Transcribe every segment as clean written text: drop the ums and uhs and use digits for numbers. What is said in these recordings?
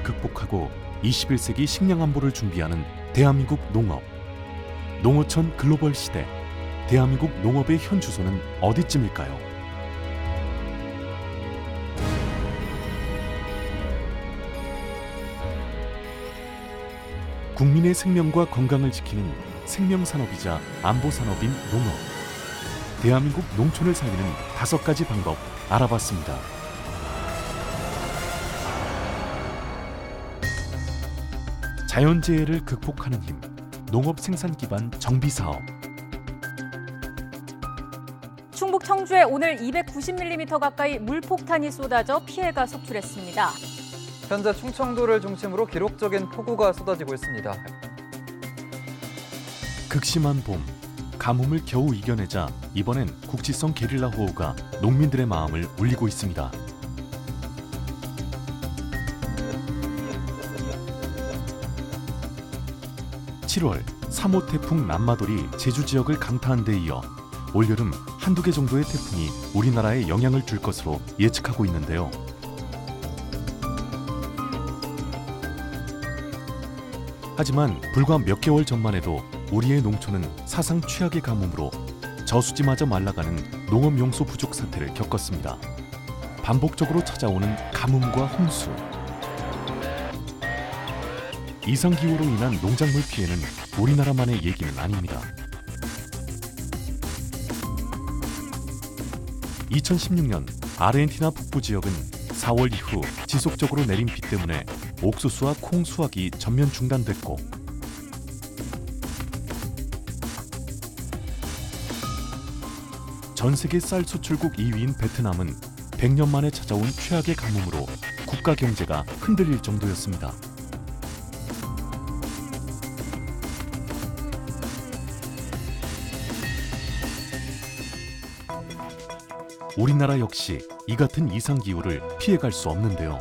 극복하고 21세기 식량 안보를 준비하는 대한민국 농업. 농어촌 글로벌 시대. 대한민국 농업의 현 주소는 어디쯤일까요? 국민의 생명과 건강을 지키는 생명산업이자 안보산업인 농업. 대한민국 농촌을 살리는 5가지 방법 알아봤습니다. 자연재해를 극복하는 힘, 농업 생산 기반 정비 사업. 충북 청주에 오늘 290mm 가까이 물폭탄이 쏟아져 피해가 속출했습니다. 현재 충청도를 중심으로 기록적인 폭우가 쏟아지고 있습니다. 극심한 봄, 가뭄을 겨우 이겨내자 이번엔 국지성 게릴라 호우가 농민들의 마음을 울리고 있습니다. (7월) 3호 태풍 남마돌이 제주 지역을 강타한 데 이어 올여름 한두 개 정도의 태풍이 우리나라에 영향을 줄 것으로 예측하고 있는데요. 하지만 불과 몇 개월 전만 해도 우리의 농촌은 사상 최악의 가뭄으로 저수지마저 말라가는 농업용수 부족 사태를 겪었습니다. 반복적으로 찾아오는 가뭄과 홍수. 이상기후로 인한 농작물 피해는 우리나라만의 얘기는 아닙니다. 2016년 아르헨티나 북부 지역은 4월 이후 지속적으로 내린 비 때문에 옥수수와 콩 수확이 전면 중단됐고, 전 세계 쌀 수출국 2위인 베트남은 100년 만에 찾아온 최악의 가뭄으로 국가 경제가 흔들릴 정도였습니다. 우리나라 역시 이 같은 이상기후를 피해갈 수 없는데요.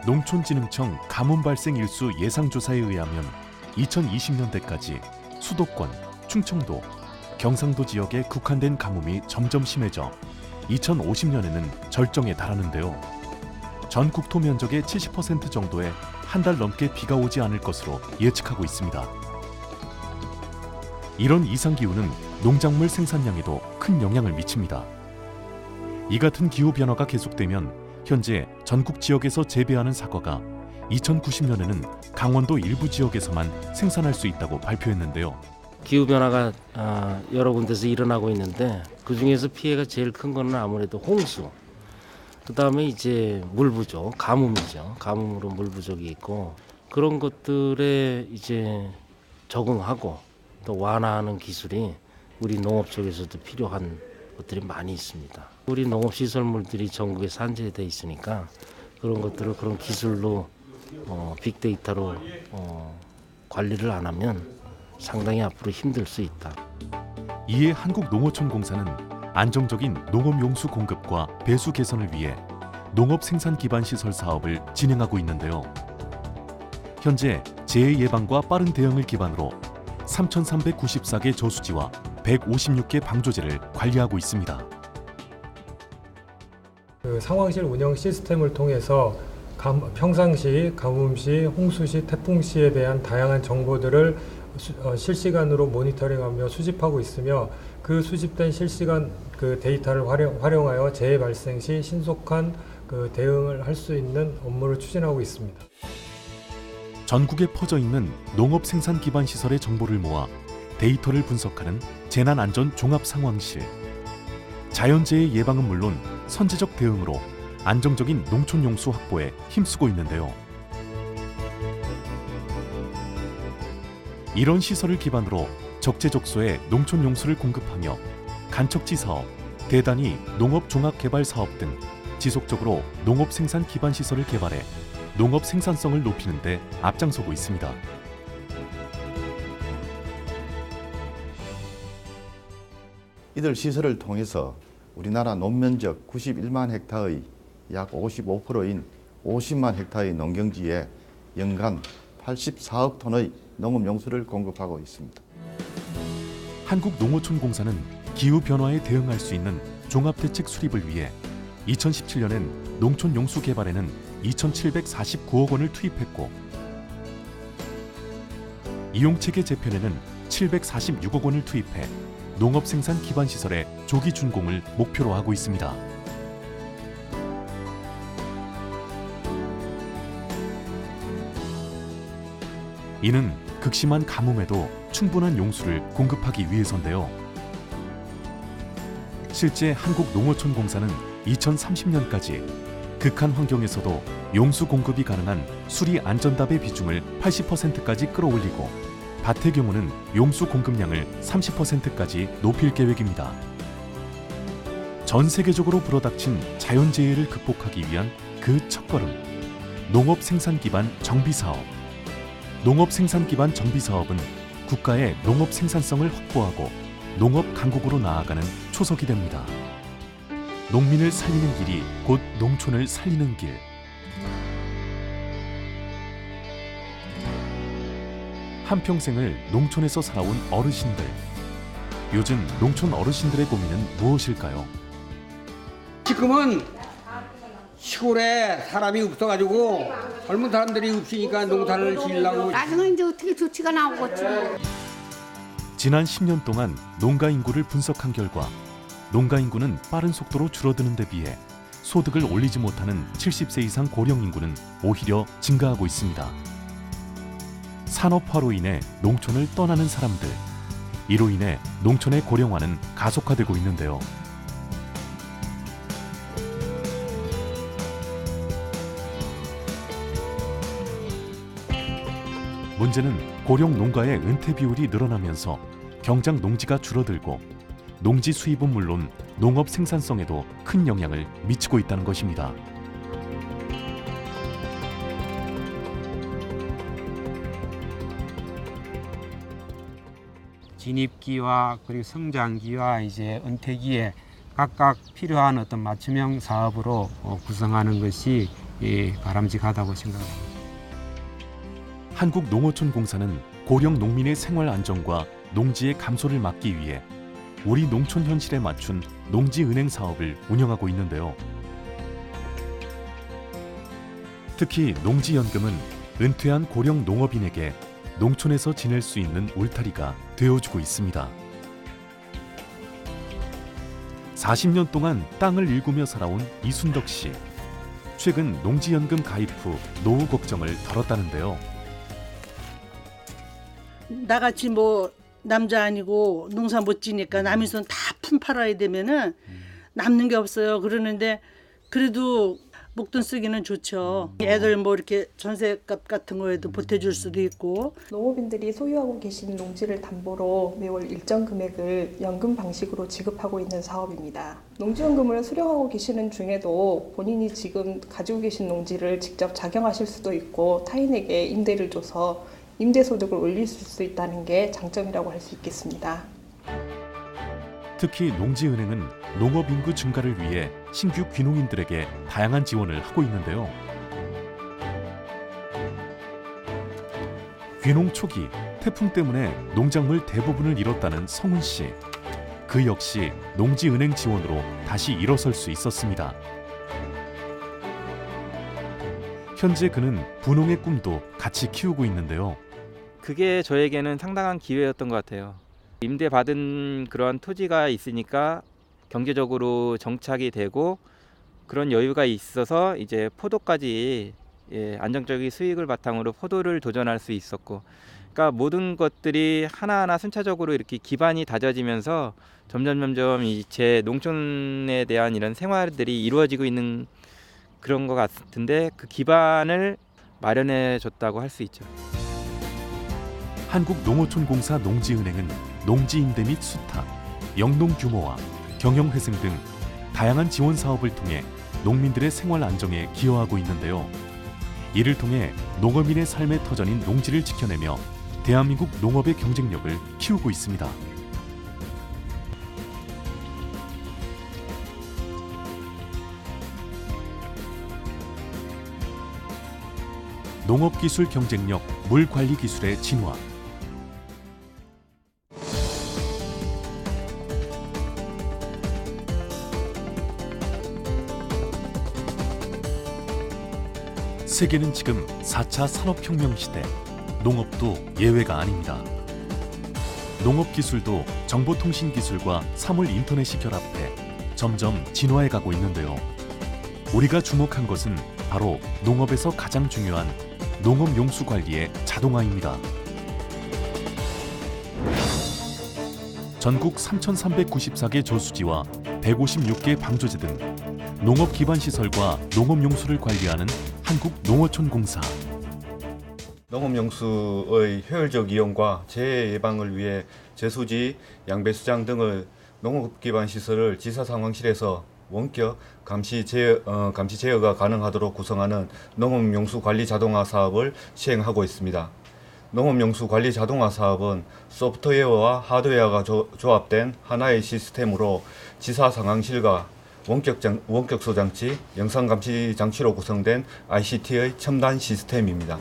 농촌진흥청 가뭄 발생 일수 예상조사에 의하면 2020년대까지 수도권, 충청도, 경상도 지역에 국한된 가뭄이 점점 심해져 2050년에는 절정에 달하는데요. 전 국토 면적의 70% 정도에 한 달 넘게 비가 오지 않을 것으로 예측하고 있습니다. 이런 이상기후는 농작물 생산량에도 큰 영향을 미칩니다. 이 같은 기후변화가 계속되면 현재 전국 지역에서 재배하는 사과가 2090년에는 강원도 일부 지역에서만 생산할 수 있다고 발표했는데요. 기후변화가 여러 군데서 일어나고 있는데 그중에서 피해가 제일 큰 거는 아무래도 홍수, 그다음에 이제 물 부족, 가뭄이죠. 가뭄으로 물 부족이 있고, 그런 것들에 이제 적응하고 또 완화하는 기술이 우리 농업 쪽에서도 필요한 것들이 많이 있습니다. 우리 농업 시설물들이 전국에 산재돼 있으니까 그런 것들을 그런 기술로 빅데이터로 관리를 안 하면 상당히 앞으로 힘들 수 있다. 이에 한국농어촌공사는 안정적인 농업용수 공급과 배수 개선을 위해 농업 생산 기반 시설 사업을 진행하고 있는데요. 현재 재해 예방과 빠른 대응을 기반으로 3,394개 저수지와 156개 방조제를 관리하고 있습니다. 상황실 운영 시스템을 통해서 평상시, 가뭄시, 홍수시, 태풍시에 대한 다양한 정보들을 실시간으로 모니터링하며 수집하고 있으며, 그 수집된 실시간 그 데이터를 활용하여 재해 발생 시 신속한 그 대응을 할 수 있는 업무를 추진하고 있습니다. 전국에 퍼져 있는 농업 생산 기반 시설의 정보를 모아 데이터를 분석하는 재난안전종합상황실. 자연재해 예방은 물론 선제적 대응으로 안정적인 농촌 용수 확보에 힘쓰고 있는데요. 이런 시설을 기반으로 적재적소에 농촌 용수를 공급하며 간척지 사업, 대단위 농업 종합 개발 사업 등 지속적으로 농업 생산 기반 시설을 개발해 농업 생산성을 높이는 데 앞장서고 있습니다. 이들 시설을 통해서 우리나라 논면적 91만 헥타의 약 55%인 50만 헥타의 농경지에 연간 84억 톤의 농업용수를 공급하고 있습니다. 한국농어촌공사는 기후변화에 대응할 수 있는 종합대책 수립을 위해 2017년엔 농촌용수 개발에는 2,749억 원을 투입했고 이용체계 재편에는 746억 원을 투입해 농업 생산 기반 시설의 조기 준공을 목표로 하고 있습니다. 이는 극심한 가뭄에도 충분한 용수를 공급하기 위해서인데요. 실제 한국농어촌공사는 2030년까지 극한 환경에서도 용수 공급이 가능한 수리 안전답의 비중을 80%까지 끌어올리고 밭의 경우는 용수 공급량을 30%까지 높일 계획입니다. 전 세계적으로 불어닥친 자연재해를 극복하기 위한 그 첫걸음, 농업 생산 기반 정비 사업. 농업 생산 기반 정비 사업은 국가의 농업 생산성을 확보하고 농업 강국으로 나아가는 초석이 됩니다. 농민을 살리는 길이 곧 농촌을 살리는 길. 한평생을 농촌에서 살아온 어르신들. 요즘 농촌 어르신들의 고민은 무엇일까요? 지금은 시골에 사람이 없어가지고 젊은 사람들이 없으니까 농사를 지으려고. 나중에 이제 어떻게 조치가 나오겠지. 지난 10년 동안 농가 인구를 분석한 결과 농가 인구는 빠른 속도로 줄어드는 데 비해 소득을 올리지 못하는 70세 이상 고령 인구는 오히려 증가하고 있습니다. 산업화로 인해 농촌을 떠나는 사람들, 이로 인해 농촌의 고령화는 가속화되고 있는데요. 문제는 고령 농가의 은퇴 비율이 늘어나면서 경작 농지가 줄어들고 농지 수입은 물론 농업 생산성에도 큰 영향을 미치고 있다는 것입니다. 진입기와 그리고 성장기와 이제 은퇴기에 각각 필요한 어떤 맞춤형 사업으로 구성하는 것이 바람직하다고 생각합니다. 한국농어촌공사는 고령 농민의 생활 안정과 농지의 감소를 막기 위해 우리 농촌 현실에 맞춘 농지은행 사업을 운영하고 있는데요. 특히 농지연금은 은퇴한 고령 농업인에게 농촌에서 지낼 수 있는 울타리가 되어주고 있습니다. 40년 동안 땅을 일구며 살아온 이순덕 씨. 최근 농지연금 가입 후 노후 걱정을 덜었다는데요. 나같이 뭐 남자 아니고 농사 못 지니까 남의 손 다 품팔아야 되면은 남는 게 없어요. 그러는데 그래도 목돈 쓰기는 좋죠. 애들 뭐 이렇게 전세값 같은 거에도 보태줄 수도 있고. 농업인들이 소유하고 계신 농지를 담보로 매월 일정 금액을 연금 방식으로 지급하고 있는 사업입니다. 농지연금을 수령하고 계시는 중에도 본인이 지금 가지고 계신 농지를 직접 작용하실 수도 있고 타인에게 임대를 줘서 임대소득을 올릴 수 있다는 게 장점이라고 할 수 있겠습니다. 특히 농지은행은 농업인구 증가를 위해 신규 귀농인들에게 다양한 지원을 하고 있는데요. 귀농 초기 태풍 때문에 농작물 대부분을 잃었다는 성훈 씨. 그 역시 농지은행 지원으로 다시 일어설 수 있었습니다. 현재 그는 분홍의 꿈도 같이 키우고 있는데요. 그게 저에게는 상당한 기회였던 것 같아요. 임대받은 그러한 토지가 있으니까 경제적으로 정착이 되고 그런 여유가 있어서 이제 포도까지 안정적인 수익을 바탕으로 포도를 도전할 수 있었고, 그러니까 모든 것들이 하나하나 순차적으로 이렇게 기반이 다져지면서 점점 이 제 농촌에 대한 이런 생활들이 이루어지고 있는 그런 것 같은데 그 기반을 마련해 줬다고 할 수 있죠. 한국농어촌공사 농지은행은 농지임대 및 수탁, 영농 규모화, 경영회생 등 다양한 지원 사업을 통해 농민들의 생활 안정에 기여하고 있는데요. 이를 통해 농어민의 삶의 터전인 농지를 지켜내며 대한민국 농업의 경쟁력을 키우고 있습니다. 농업기술 경쟁력, 물관리 기술의 진화. 세계는 지금 4차 산업혁명 시대, 농업도 예외가 아닙니다. 농업 기술도 정보통신 기술과 사물 인터넷이 결합해 점점 진화해 가고 있는데요. 우리가 주목한 것은 바로 농업에서 가장 중요한 농업 용수 관리의 자동화입니다. 전국 3,394개 저수지와 156개 방조제 등 농업 기반 시설과 농업 용수를 관리하는 한국농어촌공사. 농업용수의 효율적 이용과 재해 예방을 위해 저수지, 양배수장 등의 농업 기반 시설을 지사상황실에서 원격 감시 제어가 가능하도록 구성하는 농업용수 관리 자동화 사업을 시행하고 있습니다. 농업용수 관리 자동화 사업은 소프트웨어와 하드웨어가 조합된 하나의 시스템으로 지사상황실과 원격 소장치, 영상 감시 장치로 구성된 ICT의 첨단 시스템입니다.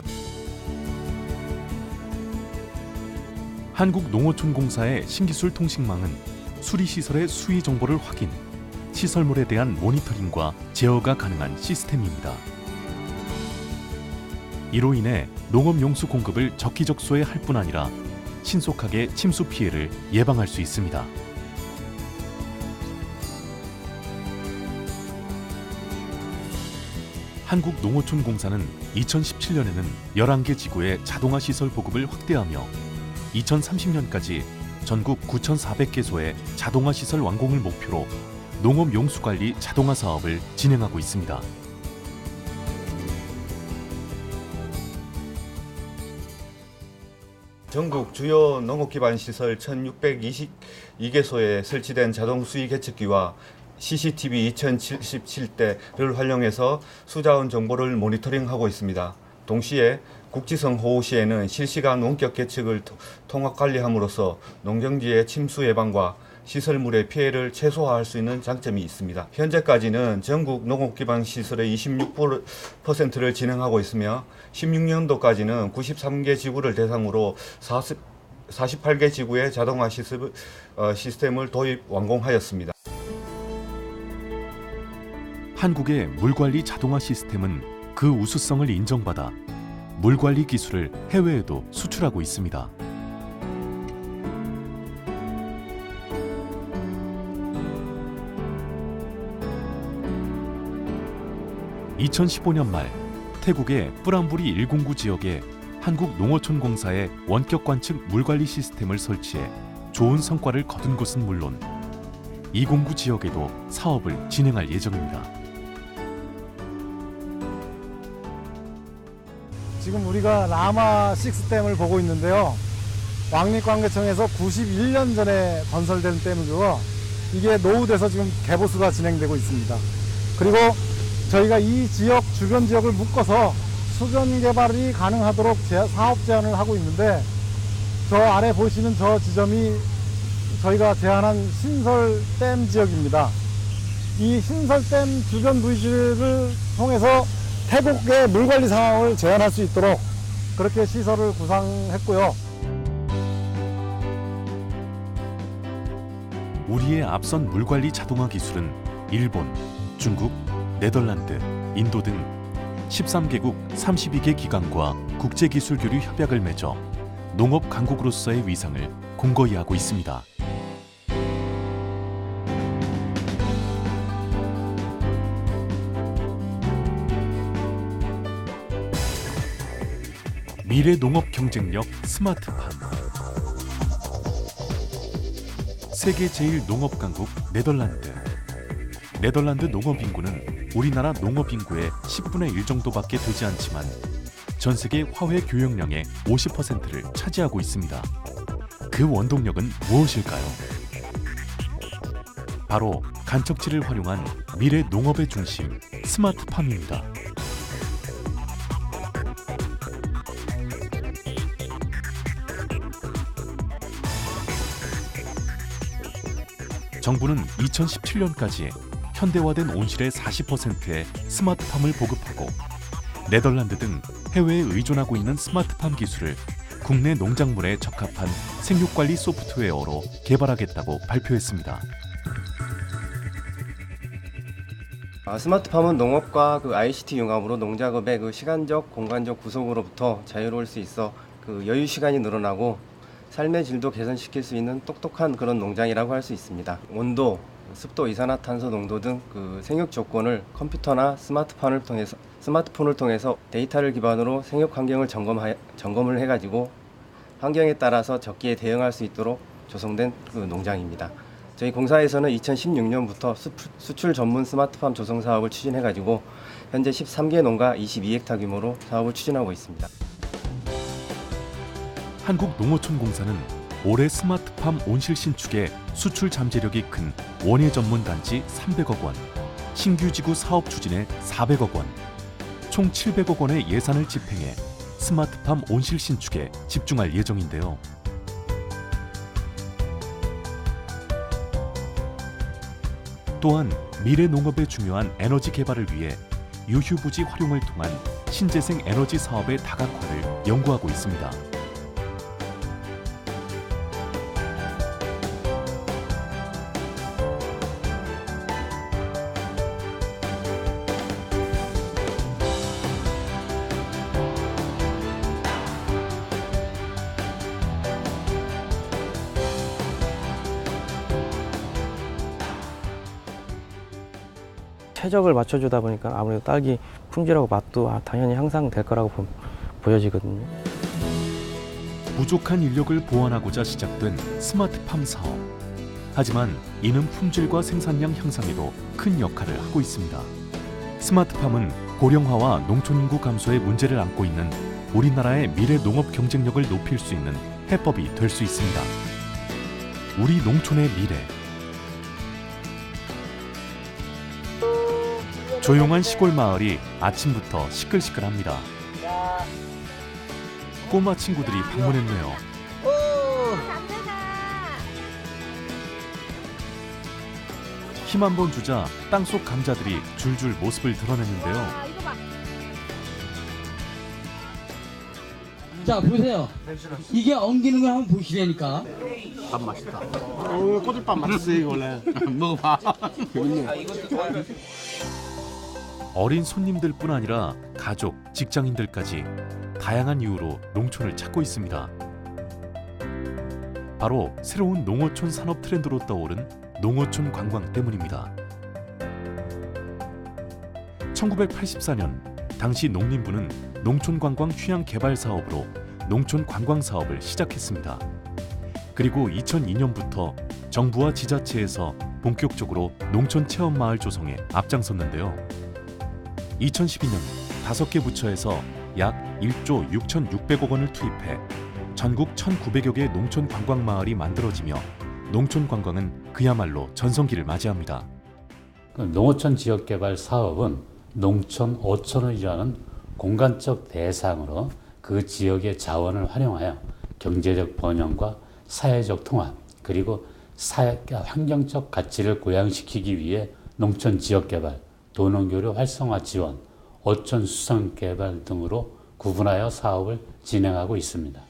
한국농어촌공사의 신기술 통신망은 수리시설의 수위 정보를 확인, 시설물에 대한 모니터링과 제어가 가능한 시스템입니다. 이로 인해 농업용수 공급을 적기적소에 할 뿐 아니라 신속하게 침수 피해를 예방할 수 있습니다. 한국농어촌공사는 2017년에는 11개 지구의 자동화 시설 보급을 확대하며 2030년까지 전국 9,400개소의 자동화 시설 완공을 목표로 농업 용수 관리 자동화 사업을 진행하고 있습니다. 전국 주요 농업 기반 시설 1,622개소에 설치된 자동 수위 계측기와 CCTV 2077대를 활용해서 수자원 정보를 모니터링하고 있습니다. 동시에 국지성 호우시에는 실시간 원격 계측을 통합 관리함으로써 농경지의 침수 예방과 시설물의 피해를 최소화할 수 있는 장점이 있습니다. 현재까지는 전국 농업 기반 시설의 26%를 진행하고 있으며 16년도까지는 93개 지구를 대상으로 48개 지구의 자동화 시스템을 도입 완공하였습니다. 한국의 물관리 자동화 시스템은 그 우수성을 인정받아 물관리 기술을 해외에도 수출하고 있습니다. (2015년) 말 태국의 뿌람부리 109 지역에 한국농어촌공사의 원격 관측 물관리 시스템을 설치해 좋은 성과를 거둔 것은 물론 209 지역에도 사업을 진행할 예정입니다. 지금 우리가 라마 시스템을 보고 있는데요. 왕립관계청에서 91년 전에 건설된 댐이고요. 이게 노후돼서 지금 개보수가 진행되고 있습니다. 그리고 저희가 이 지역 주변 지역을 묶어서 수변 개발이 가능하도록 사업 제안을 하고 있는데, 저 아래 보시는 저 지점이 저희가 제안한 신설댐 지역입니다. 이 신설댐 주변 부지를 통해서 태국의 물관리 상황을 제한할 수 있도록 그렇게 시설을 구상했고요. 우리의 앞선 물관리 자동화 기술은 일본, 중국, 네덜란드, 인도 등 13개국 32개 기관과 국제기술교류 협약을 맺어 농업 강국으로서의 위상을 공고히 하고 있습니다. 미래 농업 경쟁력 스마트팜. 세계 제1 농업 강국 네덜란드. 네덜란드 농업 인구는 우리나라 농업 인구의 10분의 1 정도밖에 되지 않지만 전 세계 화훼 교역량의 50%를 차지하고 있습니다. 그 원동력은 무엇일까요? 바로 간척지를 활용한 미래 농업의 중심 스마트팜입니다. 정부는 2017년까지 현대화된 온실의 40%의 스마트팜을 보급하고 네덜란드 등 해외에 의존하고 있는 스마트팜 기술을 국내 농작물에 적합한 생육관리 소프트웨어로 개발하겠다고 발표했습니다. 스마트팜은 농업과 ICT 융합으로 농작업의 시간적, 공간적 구속으로부터 자유로울 수 있어 여유 시간이 늘어나고 삶의 질도 개선시킬 수 있는 똑똑한 그런 농장이라고 할 수 있습니다. 온도, 습도, 이산화탄소 농도 등 생육 조건을 컴퓨터나 스마트폰을 통해서 데이터를 기반으로 생육 환경을 점검을 해가지고 환경에 따라서 적기에 대응할 수 있도록 조성된 농장입니다. 저희 공사에서는 2016년부터 수출 전문 스마트팜 조성 사업을 추진해가지고 현재 13개 농가 22헥타 규모로 사업을 추진하고 있습니다. 한국농어촌공사는 올해 스마트팜 온실 신축에 수출 잠재력이 큰 원예 전문 단지 300억 원, 신규 지구 사업 추진에 400억 원, 총 700억 원의 예산을 집행해 스마트팜 온실 신축에 집중할 예정인데요. 또한 미래 농업에 중요한 에너지 개발을 위해 유휴부지 활용을 통한 신재생 에너지 사업의 다각화를 연구하고 있습니다. 최적을 맞춰주다 보니까 아무래도 딸기 품질하고 맛도 당연히 향상될 거라고 보여지거든요. 부족한 인력을 보완하고자 시작된 스마트팜 사업. 하지만 이는 품질과 생산량 향상에도 큰 역할을 하고 있습니다. 스마트팜은 고령화와 농촌 인구 감소의 문제를 안고 있는 우리나라의 미래 농업 경쟁력을 높일 수 있는 해법이 될 수 있습니다. 우리 농촌의 미래. 조용한 시골 마을이 아침부터 시끌시끌합니다. 꼬마 친구들이 방문했네요. 힘 한 번 주자 땅속 감자들이 줄줄 모습을 드러냈는데요. 자, 보세요. 이게 엉기는 걸 한번 보시라니까. 밥 맛있다. 꼬들밥 맛있어 이거 원래. 먹어봐. 어린 손님들뿐 아니라 가족, 직장인들까지 다양한 이유로 농촌을 찾고 있습니다. 바로 새로운 농어촌 산업 트렌드로 떠오른 농어촌 관광 때문입니다. 1984년 당시 농림부는 농촌 관광 휴양 개발 사업으로 농촌 관광 사업을 시작했습니다. 그리고 2002년부터 정부와 지자체에서 본격적으로 농촌 체험 마을 조성에 앞장섰는데요. 2012년 5개 부처에서 약 1조 6,600억 원을 투입해 전국 1,900여 개 농촌 관광 마을이 만들어지며 농촌 관광은 그야말로 전성기를 맞이합니다. 농어촌 지역개발 사업은 농촌 5촌이라는 공간적 대상으로 그 지역의 자원을 활용하여 경제적 번영과 사회적 통합 그리고 환경적 가치를 고양시키기 위해 농촌 지역개발, 도농교류 활성화 지원, 어촌 수성 개발 등으로 구분하여 사업을 진행하고 있습니다.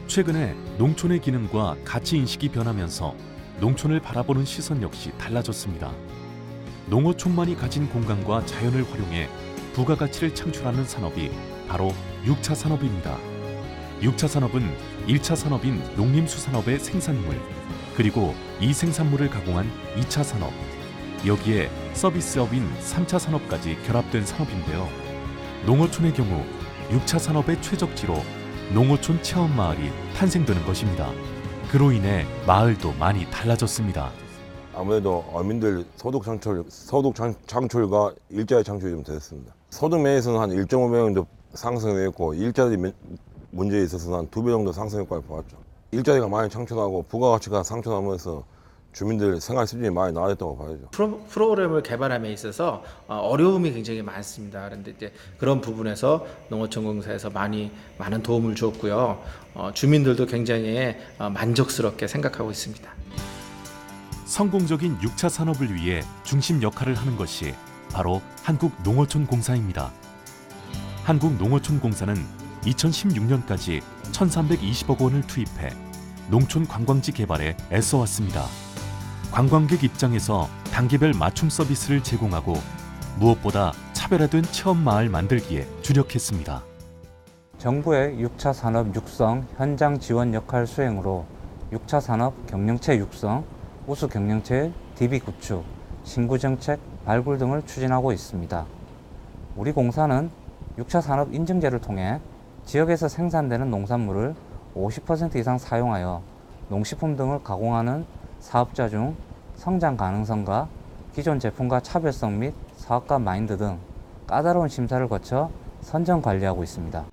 최근에 농촌의 기능과 가치 인식이 변하면서 농촌을 바라보는 시선 역시 달라졌습니다. 농어촌만이 가진 공간과 자연을 활용해 부가가치를 창출하는 산업이 바로 6차 산업입니다. 6차 산업은 1차 산업인 농림수산업의 생산물, 그리고 이 생산물을 가공한 2차 산업, 여기에 서비스업인 3차 산업까지 결합된 산업인데요. 농어촌의 경우 6차 산업의 최적지로 농어촌 체험마을이 탄생되는 것입니다. 그로 인해 마을도 많이 달라졌습니다. 아무래도 어민들 소득 창출과 일자리 창출이 좀 됐습니다. 소득 면에서는 한 1.5배 정도 상승했고 일자리 문제에 있어서는 한 2배 정도 상승효과를 보았죠. 일자리가 많이 창출하고 부가가치가 상승하면서 주민들 생활 수준이 많이 나아졌다고 봐야죠. 프로그램을 개발함에 있어서 어려움이 굉장히 많습니다. 그런데 이제 그런 부분에서 농어촌공사에서 많은 도움을 주었고요. 주민들도 굉장히 만족스럽게 생각하고 있습니다. 성공적인 6차 산업을 위해 중심 역할을 하는 것이 바로 한국농어촌공사입니다. 한국농어촌공사는 2016년까지 1,320억 원을 투입해 농촌 관광지 개발에 애써왔습니다. 관광객 입장에서 단계별 맞춤 서비스를 제공하고 무엇보다 차별화된 체험 마을 만들기에 주력했습니다. 정부의 6차 산업 육성 현장 지원 역할 수행으로 6차 산업 경영체 육성, 우수 경영체 DB 구축, 신구 정책 발굴 등을 추진하고 있습니다. 우리 공사는 6차 산업 인증제를 통해 지역에서 생산되는 농산물을 50% 이상 사용하여 농식품 등을 가공하는 사업자 중 성장 가능성과 기존 제품과 차별성 및 사업가 마인드 등 까다로운 심사를 거쳐 선정 관리하고 있습니다.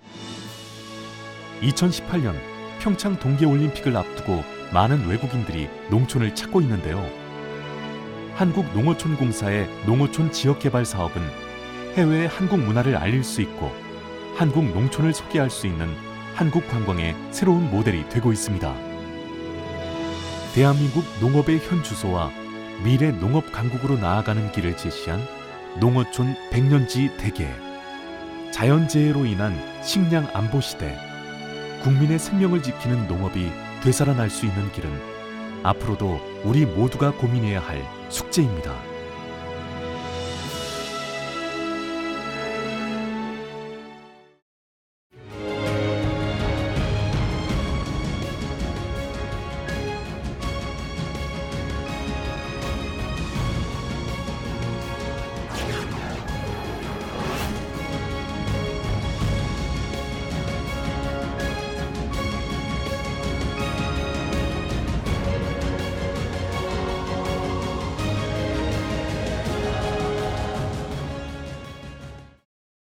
2018년 평창 동계올림픽을 앞두고 많은 외국인들이 농촌을 찾고 있는데요. 한국농어촌공사의 농어촌 지역개발 사업은 해외의 한국 문화를 알릴 수 있고 한국 농촌을 소개할 수 있는 한국 관광의 새로운 모델이 되고 있습니다. 대한민국 농업의 현주소와 미래 농업 강국으로 나아가는 길을 제시한 농어촌 100년지 대계, 자연재해로 인한 식량 안보 시대, 국민의 생명을 지키는 농업이 되살아날 수 있는 길은 앞으로도 우리 모두가 고민해야 할 숙제입니다.